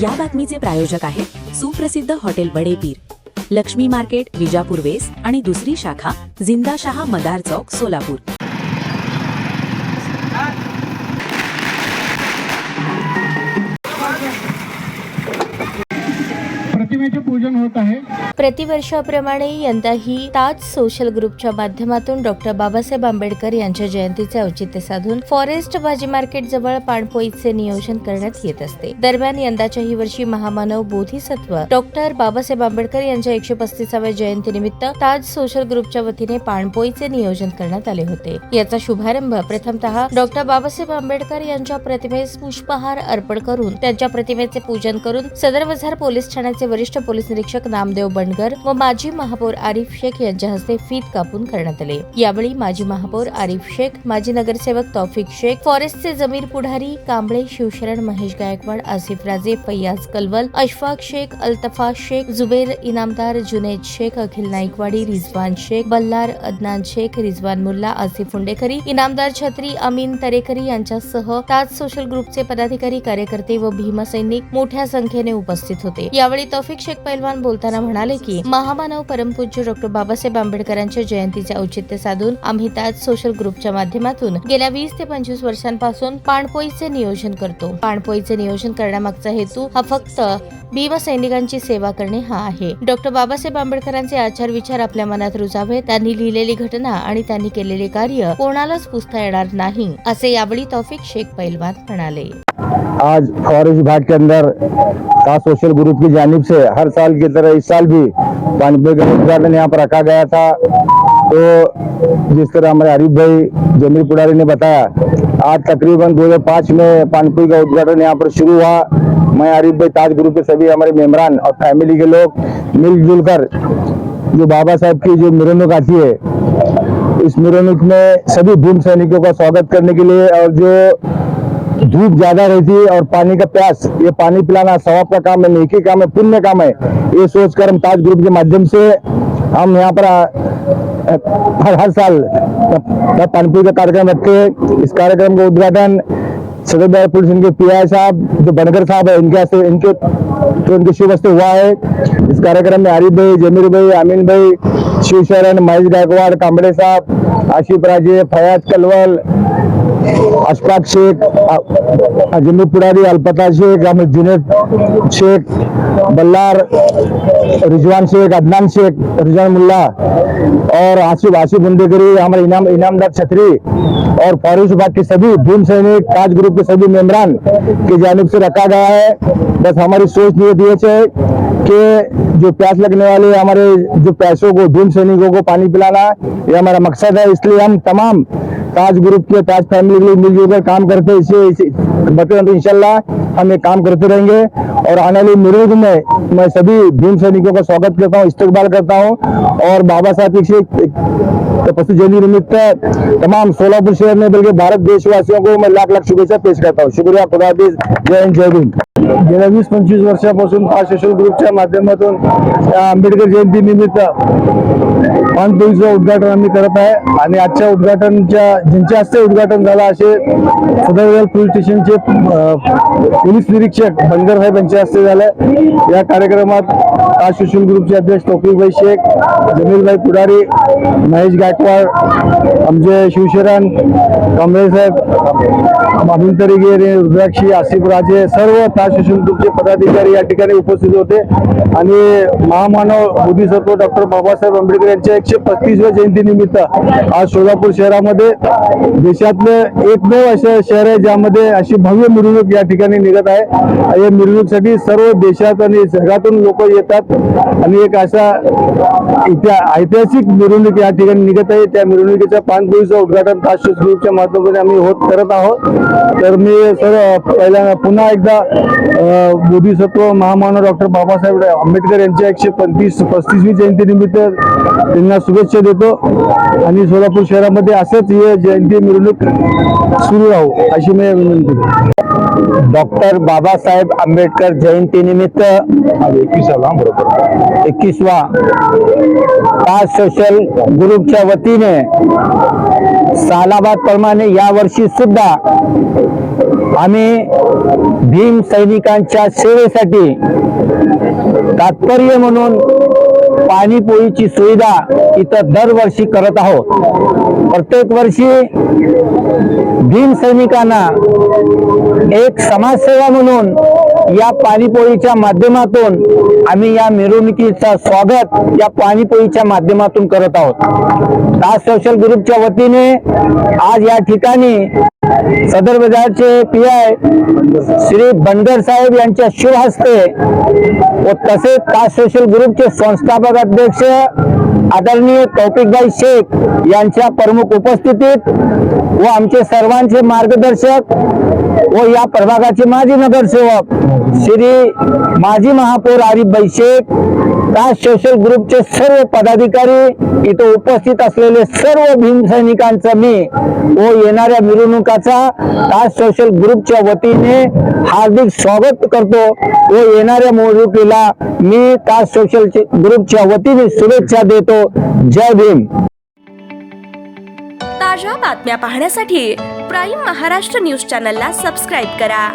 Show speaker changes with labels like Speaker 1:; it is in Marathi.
Speaker 1: या बातमीचे प्रायोजक आहेत सुप्रसिद्ध hotel Badepir, Laxmi market, Vijapur west आणि दुसरी शाखा जिंदाशहा मदार चौक, सोलापूर।
Speaker 2: प्रतिमेचे पूजन होत आहे।
Speaker 3: प्रतिवर्षाप्रमाणे यंदाही ताज सोशल ग्रुपच्या माध्यमातून डॉक्टर बाबासाहेब आंबेडकर यांच्या जयंतीचे औचित्य साधून फॉरेस्ट भाजी मार्केट जवळ पाणपोईचे नियोजन करण्यात येत असते। दरम्यान यंदाच्याही वर्षी महामानव बोधिसत्व डॉक्टर बाबासाहेब आंबेडकर यांच्या 135व्या जयंतीनिमित्त ताज सोशल ग्रुपच्या वतीने पाणपोईचे नियोजन करण्यात आले होते। याचा शुभारंभ प्रथमतः डॉक्टर बाबासाहेब आंबेडकर यांच्या प्रतिमेस पुष्पहार अर्पण करून त्यांच्या प्रतिमेचे पूजन करून सदर बाजार पोलीस ठाण्याचे वरिष्ठ पोलीस निरीक्षक नामदेव बनगर व माजी महापौर आरिफ शेख यांच्या हस्ते फीत कापून करण्यात आले। यावेळी माजी महापौर आरिफ शेख, माजी नगरसेवक तौफिक शेख, फॉरेस्टचे जमीर पुढारी कांबळे शिवशरण महेश गायकवाड, आसिफ राजे, फैयाज कलवल, अशफाक शेख, अल्तफा शेख, जुबेर इनामदार, जुनेद शेख, अखिल नाईकवाडी, रिजवान शेख, बल्लार, अदनान शेख, रिजवान मुल्ला, आसिफ हुंडेकरी, इनामदार छत्री, अमीन तरेकरी यांच्यासह ताज सोशल ग्रुपचे पदाधिकारी, कार्यकर्ते व भीमसैनिक मोठ्या संख्येने उपस्थित होते। यावेळी तौफिक शेख पैलवान बोलताना म्हणाले की महामानव परमपूज्य डॉक्टर बाबासाहेब आंबेडकरांच्या जयंतीचे औचित्य साधून आम्ही ताज सोशल ग्रुपच्या माध्यमातून गेल्या 20 ते 25 वर्षांपासून पाणपोईचे नियोजन करतो। पाणपोईचे नियोजन करण्यामागचा हेतू हा फक्त भीमसैनिकांची सेवा करणे हा आहे। डॉक्टर बाबासाहेब आंबेडकरांचे आचार विचार आपल्या मनात रुजावे, त्यांनी लिहिलेली घटना आणि त्यांनी केलेले कार्य कोणालाच पुसता येणार नहीं, असे यावेळी तौफिक शेख पैलवान म्हणाले।
Speaker 4: आज फॉरेस्ट विभाग के अंदर ताज सोशल ग्रुप की जानिब से हर साल की तरह इस साल भी पानपोई का उद्घाटन यहाँ पर रखा गया था। तो जिस तरह हमारे आरिफ भाई जमीर पुडारी ने बताया, आज तकरीबन 2005 में पानपोई का उद्घाटन यहाँ पर शुरू हुआ। मैं आरिफ भाई, ताज ग्रुप के सभी हमारे मेंबरान और फैमिली के लोग मिलजुल कर जो बाबा साहब की जो मिरवणूक आती है, इस मिरवणूक में सभी भीम सैनिकों का स्वागत करने के लिए, और जो धूप ज्यादा रहती है और पानी का प्यास, ये पानी पिलाना सवाब का काम है, नेकी काम है, पुण्य काम है, ये सोचकर हम ताज ग्रुप के माध्यम से हम यहाँ पर हर साल पानपोई का कार्यक्रम रखते हैं। इस कार्यक्रम का उद्घाटन सदर बाजार पुलिस इनके पीआई साहब जो बनगर साहब है इनके शुभ हस्ते हुआ है। इस कार्यक्रम में आरिफ भाई, जमीर भाई, अमीन भाई, शिवशरण, महेश गायकवाड़, कांबळे साहब, आशिफ राजे, फयाज कलवल, अशफाक शेख, जमीर पुडारी, अल्तफा शेख, जुनेद शेख, बल्लार, रिजवान शेख, अदनान शेख, रिजवान मुल्ला और आसिफ हुंडेकरी, हमारे इनामदार छत्री और फॉरेस्ट विभाग के सभी भीम सैनिक, ताज ग्रुप के सभी मेंबरान की जानिब से रखा गया है। बस हमारी सोच ये है कि जो प्यास लगने वाले हमारे जो प्यासों को, भीम सैनिकों को पानी पिलाना, ये हमारा मकसद है। इसलिए हम तमाम ताज ग्रुप के, ताज फैमिली के लिए मिलजुल कर काम करते हैं। इसे बतौर इंशाल्लाह हम ये काम करते रहेंगे और आने वाली मिरवणूक में मैं सभी भीम सैनिकों का स्वागत करता हूँ, इस्तकबाल करता हूँ और बाबा साहब की 125 जयंती निमित्त तमाम सोलापुर शहर में बल्कि भारत देशवासियों को मैं लाख लाख शुभेच्छा पेश करता हूँ। शुक्रिया, खुदा हाफिज, जय हिंद, जय भीम।
Speaker 2: गेल्या 20-25 वर्षापासून ताज सोशल ग्रुपच्या माध्यमातून आंबेडकर जयंती निमित्त पानपोईचं उद्घाटन आम्ही करत आहे आणि आजच्या उद्घाटनच्या ज्यांच्या हस्ते उद्घाटन झालं असे सदर बाजार पोलीस स्टेशनचे पोलीस निरीक्षक बनगर साहेब यांच्या हस्ते झालं। या कार्यक्रमात ताज सोशल ग्रुपचे अध्यक्ष तौफिक भाई शेख, जमीर भाई पुडारी, महेश गायकवाड, आमचे शिवशरण, कांबळे साहेब, अमीन तरेकरी, रुद्राक्षी, आसिफ राजे, सर्व ताज सोशल ग्रुपचे पदाधिकारी या ठिकाणी उपस्थित होते आणि महामानव बोधिसत्व डॉक्टर बाबासाहेब आंबेडकर यांच्या 135व्या जयंतीनिमित्त आज सोलापूर शहरामध्ये देशातलं एकमेव असं शहर आहे ज्यामध्ये अशी भव्य मिरवणूक या ठिकाणी निघत आहे। या मिरवणुकीसाठी सर्व देशात आणि जगातून लोक येतात आणि एक असा ऐतिहासिक मिरवणूक या ठिकाणी निघत आहे। त्या मिरवणुकीच्या पानपोईचं उद्घाटन ताज सोशल ग्रुपच्या माध्यमातून आम्ही करत आहोत। तर मी पहिल्यांदा पुन्हा एकदा बोधिसत्व महामानव डॉक्टर बाबासाहेब आंबेडकर यांच्या 135वी जयंतीनिमित्त त्यांना शुभेच्छा देतो आणि सोलापूर शहरामध्ये असंच हे जयंती मिरवणूक सुरू राहू अशी मी विनंती करतो।
Speaker 4: डॉक्टर बाबासाहेब आंबेडकर जयंती निमित्त 21वा ताज सोशल ग्रुपच्या वतीने सालाबाद प्रमाणे यावर्षी सुद्धा आम्ही भीम सैनिकांच्या सेवेसाठी तात्पर्य म्हणून पाणीपोईची सुविधा इथं दरवर्षी करत आहोत। प्रत्येक वर्षी भीम सैनिकांना एक समाजसेवा म्हणून या पाणीपोईच्या माध्यमातून आम्ही या मिरवणुकीचा स्वागत या पाणीपोईच्या माध्यमातून करत आहोत। ताज सोशल ग्रुपच्या वतीने आज या ठिकाणी सदर बाजारचे पीआय श्री बनगर साहेब यांच्या शुभ हस्ते व तसेच ताज सोशल ग्रुपचे संस्थापक अध्यक्ष आदरणीय तौफिकभाई शेख यांच्या प्रमुख उपस्थितीत व आमचे सर्वांचे मार्गदर्शक व या प्रभागाचे माजी नगरसेवक श्री माजी महापौर आरिफभाई शेख, ताज सोशल ग्रुपचे सर्व पदाधिकारी, इथे उपस्थित असलेले सर्व भीम सैनिकांचा मी व येणाऱ्या मिरवणुकाचा ताज सोशल ग्रुपच्या वतीने हार्दिक स्वागत करतो व येणाऱ्या मिरवणुकीला मी ताज सोशल ग्रुपच्या वतीने शुभेच्छा देतो। जय भीम।
Speaker 5: ताज्या बातम्या पाहण्यासाठी प्राईम महाराष्ट्र न्यूज चॅनलला सबस्क्राईब करा।